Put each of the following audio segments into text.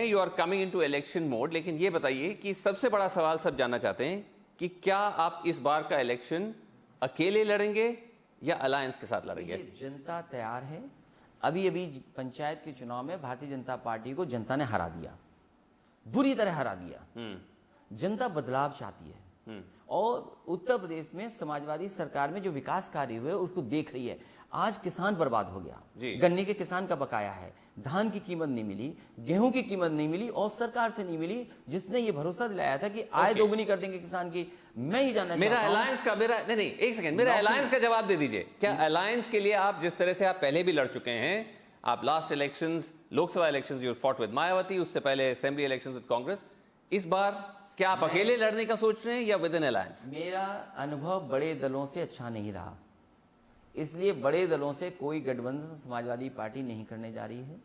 You are coming into election mode, लेकिन ये बताइए कि सबसे बड़ा सवाल सब जानना चाहते हैं कि क्या आप इस बार का इलेक्शन अकेले लड़ेंगे या अलायंस के साथ लड़ेंगे? जनता तैयार है। अभी अभी पंचायत के चुनाव में भारतीय जनता पार्टी को जनता ने हरा दिया, बुरी तरह हरा दिया। जनता बदलाव चाहती है और उत्तर प्रदेश में समाजवादी सरकार में जो विकास कार्य हुए उसको देख रही है। आज किसान बर्बाद हो गया, गन्ने के किसान का बकाया है, धान की कीमत नहीं मिली, गेहूं की कीमत नहीं मिली और सरकार से नहीं मिली, जिसने ये भरोसा दिलाया था कि आय दोगुनी कर देंगे किसान की। मैं ही जानना मेरा अलायंस का नहीं एक सेकंड, मेरा अलायंस का जवाब दे दीजिए। क्या अलायंस के लिए आप जिस तरह से आप पहले भी लड़ चुके हैं, आप last elections, Lok Sabha elections you fought with Mayawati, उससे पहले असेंबली इलेक्शंस विद कांग्रेस, इस बार क्या आप अकेले लड़ने का सोच रहे हैं या विद इन अलायंस? मेरा अनुभव बड़े दलों से अच्छा नहीं रहा, इसलिए बड़े दलों से कोई गठबंधन समाजवादी पार्टी नहीं करने जा रही है।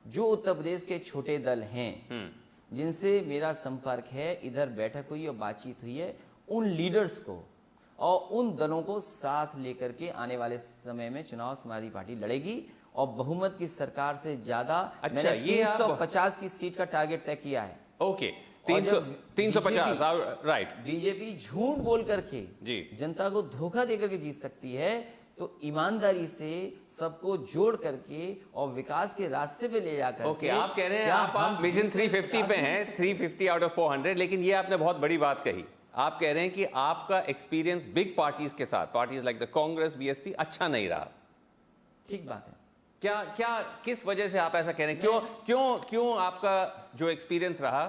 जो उत्तर प्रदेश के छोटे दल हैं जिनसे मेरा संपर्क है, इधर बैठक हुई और बातचीत हुई है, उन लीडर्स को और उन दलों को साथ लेकर के आने वाले समय में चुनाव समाजवादी पार्टी लड़ेगी और बहुमत की सरकार से ज्यादा। अच्छा, ये 350 की सीट का टारगेट तय किया है। Okay, 350, right. बीजेपी झूठ बोल करके जनता को धोखा देकर के जीत सकती है, तो ईमानदारी से सबको जोड़ करके और विकास के रास्ते पे ले जाकर आप कह रहे हैं आप मिशन 350 पे हैं, 350 आउट ऑफ 400, लेकिन ये आपने बहुत बड़ी बात कही। आप कह रहे हैं कि आपका एक्सपीरियंस बिग पार्टीज के साथ, parties like the Congress, BSP, अच्छा नहीं रहा। ठीक बात है। क्या किस वजह से आप ऐसा कह रहे हैं? क्यों आपका जो एक्सपीरियंस रहा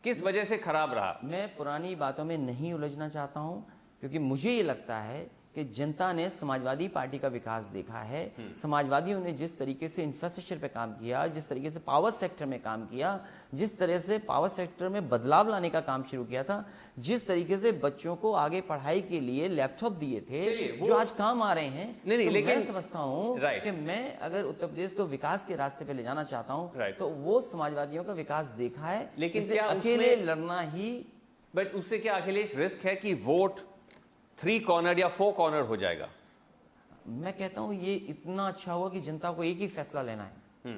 किस वजह से खराब रहा? मैं पुरानी बातों में नहीं उलझना चाहता हूं, क्योंकि मुझे ये लगता है कि जनता ने समाजवादी पार्टी का विकास देखा है। समाजवादियों ने जिस तरीके से इंफ्रास्ट्रक्चर पे काम किया, जिस तरीके से पावर सेक्टर में काम किया, जिस तरह से पावर सेक्टर में बदलाव लाने का काम शुरू किया था, जिस तरीके से बच्चों को आगे पढ़ाई के लिए लैपटॉप दिए थे जो आज काम आ रहे हैं, नहीं, तो लेकिन मैं समझता हूँ कि मैं अगर उत्तर प्रदेश को विकास के रास्ते पे ले जाना चाहता हूँ तो वो समाजवादियों का विकास देखा है। लेकिन अकेले लड़ना ही, बट उससे क्या अखिलेश रिस्क है कि वोट 3 कॉर्नर या 4 कॉर्नर हो जाएगा? मैं कहता हूं ये इतना अच्छा हुआ कि जनता को एक ही फैसला लेना है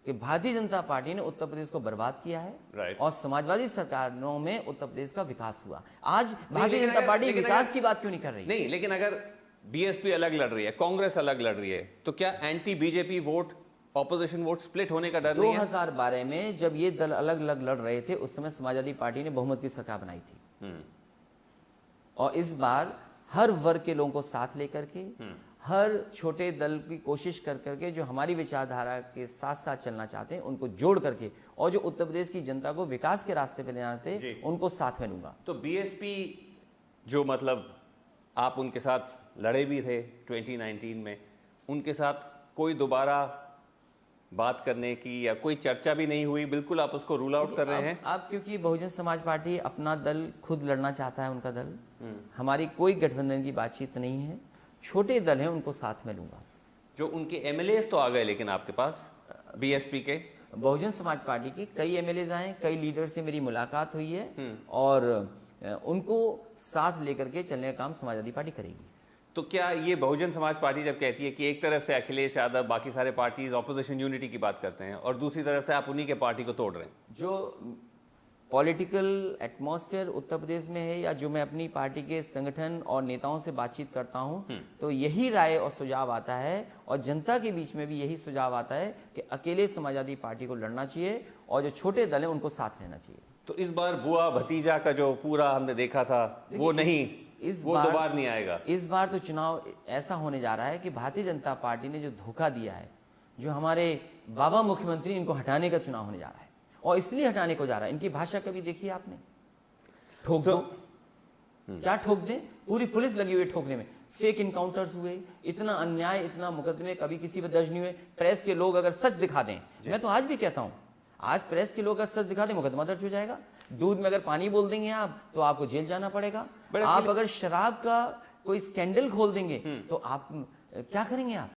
कि भारतीय जनता पार्टी ने उत्तर प्रदेश को बर्बाद किया है और समाजवादी सरकारों में उत्तर प्रदेश का विकास हुआ। आज भारतीय जनता पार्टी विकास की बात क्यों नहीं कर रही? नहीं, लेकिन अगर बीएसपी अलग लड़ रही है, कांग्रेस अलग लड़ रही है, तो क्या anti BJP vote, opposition vote split होने का डर नहीं है? 2012 में जब ये दल अलग अलग लड़ रहे थे, उस समय समाजवादी पार्टी ने बहुमत की सरकार बनाई थी और इस बार हर वर्ग के लोगों को साथ लेकर के, हर छोटे दल की कोशिश कर करके जो हमारी विचारधारा के साथ साथ चलना चाहते हैं उनको जोड़ करके और जो उत्तर प्रदेश की जनता को विकास के रास्ते पे ले जाते थे उनको साथ में लूंगा। तो बीएसपी जो मतलब आप उनके साथ लड़े भी थे 2019 में, उनके साथ कोई दोबारा बात करने की या कोई चर्चा भी नहीं हुई? बिल्कुल आप उसको रूल आउट कर रहे हैं? अब क्योंकि बहुजन समाज पार्टी अपना दल खुद लड़ना चाहता है, उनका दल, हमारी कोई गठबंधन की बातचीत नहीं है। छोटे दल हैं, उनको साथ में लूंगा। जो उनके एमएलए तो आ गए, लेकिन आपके पास बीएसपी के बहुजन समाज पार्टी के कई एमएलए आए, कई लीडर से मेरी मुलाकात हुई है और उनको साथ लेकर के चलने का काम समाजवादी पार्टी करेगी। तो क्या ये बहुजन समाज पार्टी जब कहती है कि एक तरफ से अखिलेश यादव, बाकी सारे पार्टीज ऑपोजिशन यूनिटी की बात करते हैं और दूसरी तरफ से आप उन्हीं के पार्टी को तोड़ रहे हैं, जो पॉलिटिकल एटमॉस्फेयर उत्तर प्रदेश में है या जो मैं अपनी पार्टी के संगठन और नेताओं से बातचीत करता हूं, तो यही राय और सुझाव आता है और जनता के बीच में भी यही सुझाव आता है कि अकेले समाजवादी पार्टी को लड़ना चाहिए और जो छोटे दल हैं उनको साथ लेना चाहिए। तो इस बार बुआ भतीजा का जो पूरा हमने देखा था वो नहीं, वो दोबारा नहीं आएगा। इस बार तो चुनाव ऐसा होने जा रहा है कि भारतीय जनता पार्टी ने जो धोखा दिया है, जो हमारे बाबा मुख्यमंत्री, इनको हटाने का चुनाव होने जा रहा है और इसलिए हटाने को जा रहा है। इनकी भाषा कभी देखी आपने? ठोक दो, क्या ठोक दें? पूरी पुलिस लगी हुई ठोकने में। फेक इनकाउंटर्स हुए, इतना अन्याय, इतना मुकदमे कभी किसी पर दर्ज नहीं हुए। प्रेस के लोग अगर सच दिखा दें, मैं तो आज भी कहता हूं, आज प्रेस के लोग अगर सच दिखा दें मुकदमा दर्ज हो जाएगा। दूध में अगर पानी बोल देंगे आप तो आपको जेल जाना पड़ेगा। आप अगर शराब का कोई स्कैंडल खोल देंगे तो आप क्या करेंगे? आप